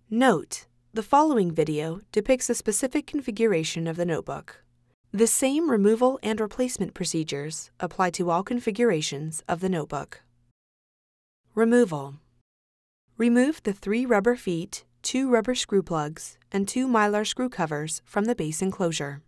Note: the following video depicts a specific configuration of the notebook. The same removal and replacement procedures apply to all configurations of the notebook. Removal. Remove the 3 rubber feet, 2 rubber screw plugs, and 2 mylar screw covers from the base enclosure.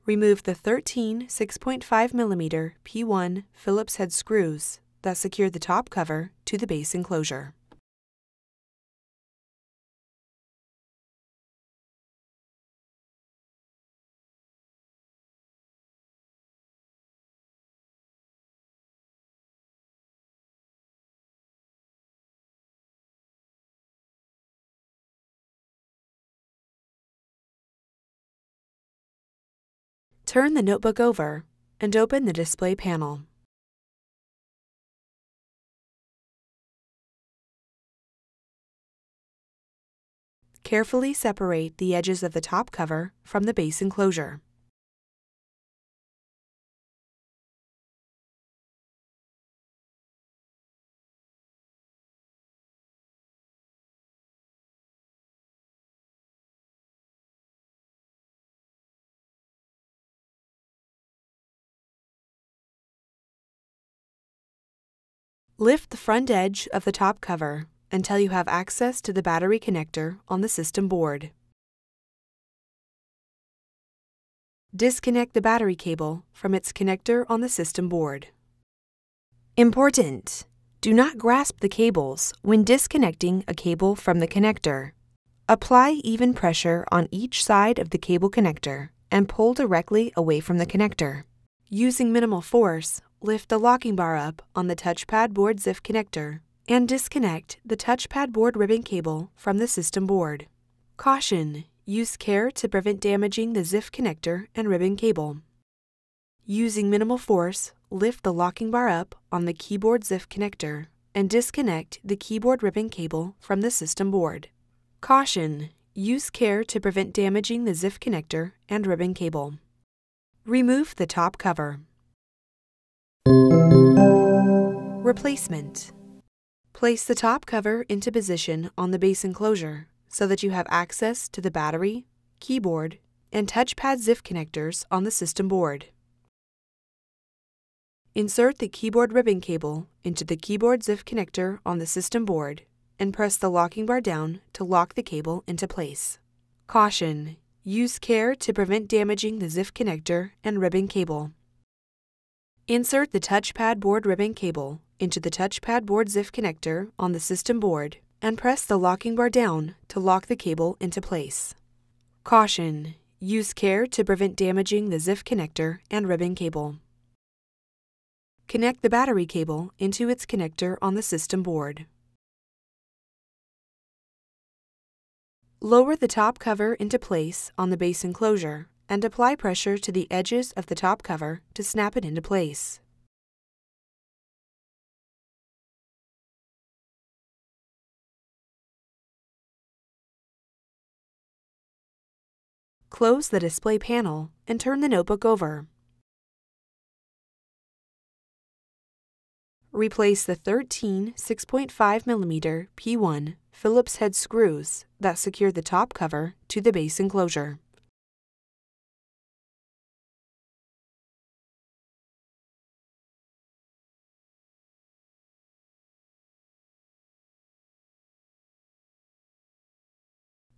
Remove the 13 6.5mm P1 Phillips head screws that secure the top cover to the base enclosure. Turn the notebook over and open the display panel. Carefully separate the edges of the top cover from the base enclosure. Lift the front edge of the top cover until you have access to the battery connector on the system board. Disconnect the battery cable from its connector on the system board. Important! Do not grasp the cables when disconnecting a cable from the connector. Apply even pressure on each side of the cable connector and pull directly away from the connector. Using minimal force, lift the locking bar up on the touchpad board ZIF connector and disconnect the touchpad board ribbon cable from the system board. Caution: use care to prevent damaging the ZIF connector and ribbon cable. Using minimal force, lift the locking bar up on the keyboard ZIF connector and disconnect the keyboard ribbon cable from the system board. Caution: use care to prevent damaging the ZIF connector and ribbon cable. Remove the top cover. Replacement. Place the top cover into position on the base enclosure so that you have access to the battery, keyboard, and touchpad ZIF connectors on the system board. Insert the keyboard ribbon cable into the keyboard ZIF connector on the system board and press the locking bar down to lock the cable into place. Caution: use care to prevent damaging the ZIF connector and ribbon cable. Insert the touchpad board ribbon cable into the touchpad board ZIF connector on the system board and press the locking bar down to lock the cable into place. Caution: use care to prevent damaging the ZIF connector and ribbon cable. Connect the battery cable into its connector on the system board. Lower the top cover into place on the base enclosure and apply pressure to the edges of the top cover to snap it into place. Close the display panel and turn the notebook over. Replace the 13 6.5mm P1 Phillips head screws that secure the top cover to the base enclosure.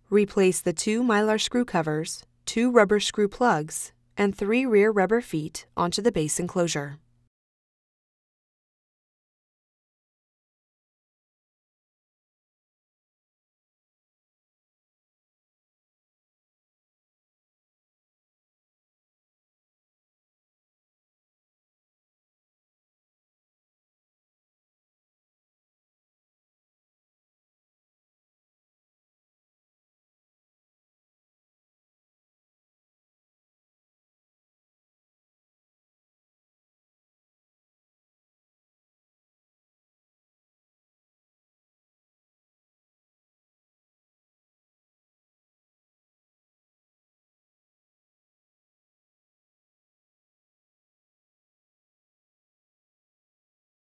Replace the 2 mylar screw covers, 2 rubber screw plugs, and 3 rear rubber feet onto the base enclosure.